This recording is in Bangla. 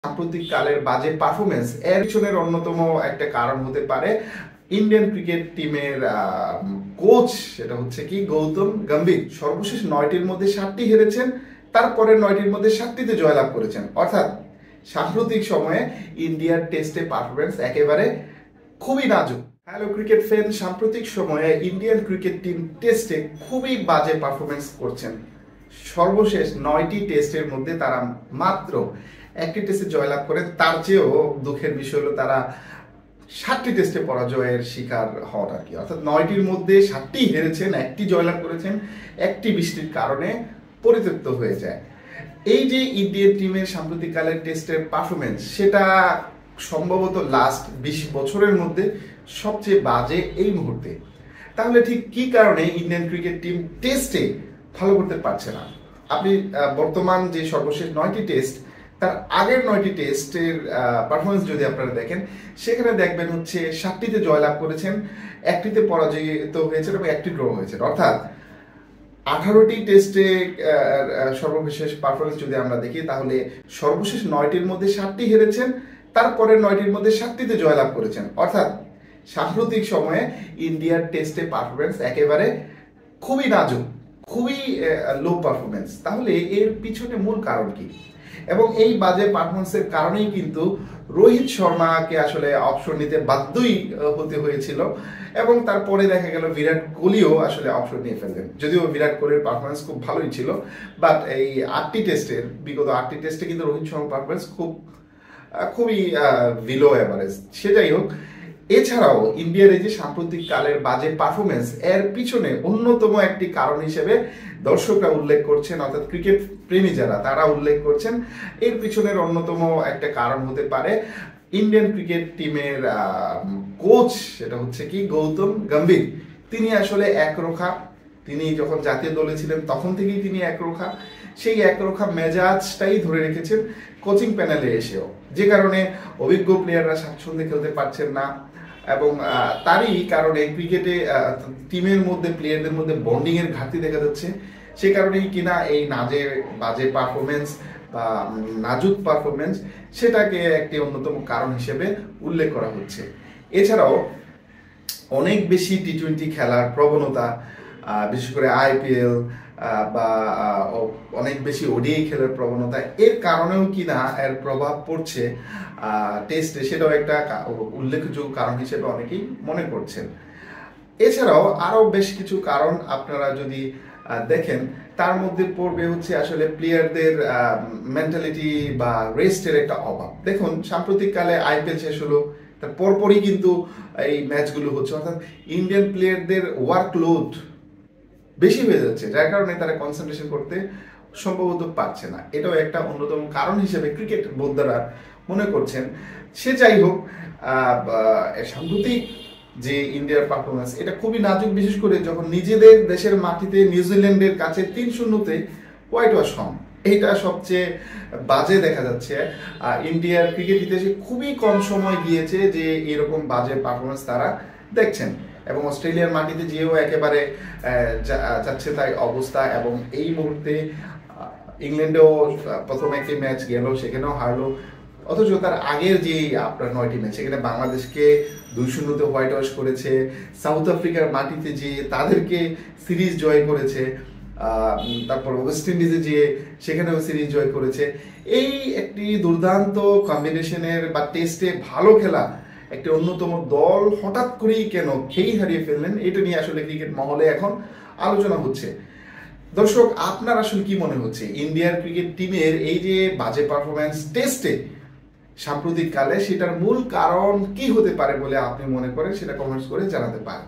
সাম্প্রতিক কালের বাজে পারফরমেন্স এর পিছনের অন্যতম একটা কারণ হতে পারে ইন্ডিয়ান ক্রিকেট টিমের কোচ, সেটা হচ্ছে কি গৌতম গম্ভীর। সর্বশেষ 9টির মধ্যে 7টি হেরেছেন, তারপরে 9টির মধ্যে 7টিতে জয়লাভ করেছেন। অর্থাৎ সাম্প্রতিক সময়ে ইন্ডিয়ার টেস্টে পারফরমেন্স একেবারে খুবই নাজুক। হ্যালো ক্রিকেট ফ্যান, সাম্প্রতিক সময়ে ইন্ডিয়ান ক্রিকেট টিম টেস্টে খুবই বাজে পারফরমেন্স করছেন। সর্বশেষ 9টি টেস্টের মধ্যে তারা মাত্র একটি টেস্টে জয়লাভ করে, তার চেয়েও দুঃখের বিষয় হলো তারা 7টি টেস্টে পরাজয়ের শিকার হওয়ার আর কি। অর্থাৎ 9টির মধ্যে 7টি হেরেছেন, একটি জয়লাভ করেছেন, একটি বৃষ্টির কারণে পরিত্যক্ত হয়ে যায়। এই যে ইন্ডিয়ান টিমের সাম্প্রতিককালের টেস্টের পারফরমেন্স, সেটা সম্ভবত লাস্ট 20 বছরের মধ্যে সবচেয়ে বাজে এই মুহূর্তে। তাহলে ঠিক কি কারণে ইন্ডিয়ান ক্রিকেট টিম টেস্টে ভালো করতে পারছে না? আপনি বর্তমান যে সর্বশেষ 9টি টেস্ট, তার আগের 9টি টেস্টের পারফরমেন্স যদি আপনারা দেখেন, সেখানে দেখবেন হচ্ছে 7টিতে জয়লাভ করেছেন, একটিতে পরাজিত হয়েছেন এবং একটি ড্র হয়েছে। অর্থাৎ 18টি টেস্টে সর্বশেষ পারফরমেন্স যদি আমরা দেখি, তাহলে সর্বশেষ 9টির মধ্যে 7টি হেরেছেন, তারপরে 9টির মধ্যে 7টিতে জয়লাভ করেছেন। অর্থাৎ সাম্প্রতিক সময়ে ইন্ডিয়ার টেস্টে পারফরমেন্স একেবারে খুবই নাজুক, খুবই লো পারফরমেন্স। তাহলে এর পিছনে মূল কারণ কি? এবং এই বাজে পারফরমেন্সের কারণেই কিন্তু রোহিত শর্মাকে আসলে অবসর নিতে বাধ্যই হতে হয়েছিল, এবং তারপরে দেখা গেল বিরাট কোহলিও আসলে অবসর নিয়ে ফেললেন। যদিও বিরাট কোহলির পারফরমেন্স খুব ভালোই ছিল, বাট এই বিগত 8টি টেস্টে কিন্তু রোহিত শর্মার পারফরমেন্স খুবই বিলো অ্যাভারেজ। সে যাই হোক, এছাড়াও ইন্ডিয়ার এই যে সাম্প্রতিক কালের বাজে পারফরমেন্স, এর পিছনে অন্যতম একটি কারণ হিসেবে দর্শকরা উল্লেখ করছেন, অর্থাৎ ক্রিকেট প্রেমী যারা, তারা উল্লেখ করছেন এর পিছনের অন্যতম একটা কারণ হতে পারে ইন্ডিয়ান ক্রিকেট টিমের কোচ, সেটা হচ্ছে কি গৌতম গম্ভীর। তিনি আসলে একরোখা। তিনি যখন জাতীয় দলে ছিলেন তখন থেকেই তিনি একরোখা। সেই একরোখা মেজাজটাই ধরে রেখেছেন কোচিং প্যানেলে এসেও, যে কারণে অভিজ্ঞ প্লেয়াররা স্বাচ্ছন্দ্যে খেলতে পারছেন না, এবং তারই কারণে ক্রিকেটে টিমের মধ্যে প্লেয়ারদের মধ্যে বন্ডিং এর ঘাটতি দেখা যাচ্ছে। সে কারণেই কিনা এই বাজে পারফরমেন্স বা নাজুক পারফরমেন্স, সেটাকে একটি অন্যতম কারণ হিসেবে উল্লেখ করা হচ্ছে। এছাড়াও অনেক বেশি টি-20 খেলার প্রবণতা, বিশেষ করে আইপিএল বা অনেক বেশি ওডিআই খেলার প্রবণতা, এর কারণেও কিনা এর প্রভাব পড়ছে টেস্টে, সেটাও একটা উল্লেখযোগ্য কারণ হিসেবে অনেকেই মনে করছেন। এছাড়াও আরো বেশ কিছু কারণ আপনারা যদি দেখেন, তার মধ্যে পড়বে হচ্ছে আসলে প্লেয়ারদের মেন্টালিটি বা রেস্টের একটা অভাব। দেখুন, সাম্প্রতিককালে আইপিএল শেষ হলো, তার পরপরই কিন্তু এই ম্যাচগুলো হচ্ছে, অর্থাৎ ইন্ডিয়ান প্লেয়ারদের ওয়ার্কলোড বেশি হয়ে যাচ্ছে, যার কারণে তারা কনসেন্ট্রেশন করতে সম্ভবত পারছে না। এটাও একটা অন্যতম কারণ হিসেবে ক্রিকেট বোদ্ধারা মনে করছেন। সে যাই হোক, সাম্প্রতিক যে ইন্ডিয়ার পারফরমেন্স, এটা খুবই নাজুক, বিশেষ করে যখন নিজেদের দেশের মাটিতে নিউজিল্যান্ডের কাছে 3-0-তে হোয়াইট ওয়াশ হন। এইটা সবচেয়ে বাজে দেখা যাচ্ছে। ইন্ডিয়ার ক্রিকেট ইতিহাসে খুবই কম সময় গিয়েছে যে এরকম বাজে পারফরমেন্স তারা দেখছেন, এবং অস্ট্রেলিয়ার মাটিতে যেও একেবারে যাচ্ছে তাই অবস্থা। এবং এই মুহূর্তে ইংল্যান্ডেও প্রথম একটি ম্যাচ গেল, সেখানেও হারলো, অথচ তার আগের যে আপনার 9টি ম্যাচ, সেখানে বাংলাদেশকে 2-0-তে হোয়াইট ওয়াশ করেছে, সাউথ আফ্রিকার মাটিতে যে তাদেরকে সিরিজ জয় করেছে, তারপর ওয়েস্ট ইন্ডিজে যে সেখানেও সিরিজ জয় করেছে। এই একটি দুর্দান্ত কম্বিনেশনের বা টেস্টে ভালো খেলা একটি অন্যতম দল হঠাৎ করেই কেন খেই হারিয়ে ফেললেন, এটা নিয়ে আসলে ক্রিকেট মহলে এখন আলোচনা হচ্ছে। দর্শক, আপনার আসলে কি মনে হচ্ছে ইন্ডিয়ার ক্রিকেট টিমের এই যে বাজে পারফরমেন্স টেস্টে সাম্প্রতিক কালে, সেটার মূল কারণ কি হতে পারে বলে আপনি মনে করেন? সেটা কমেন্টস করে জানাতে পারেন।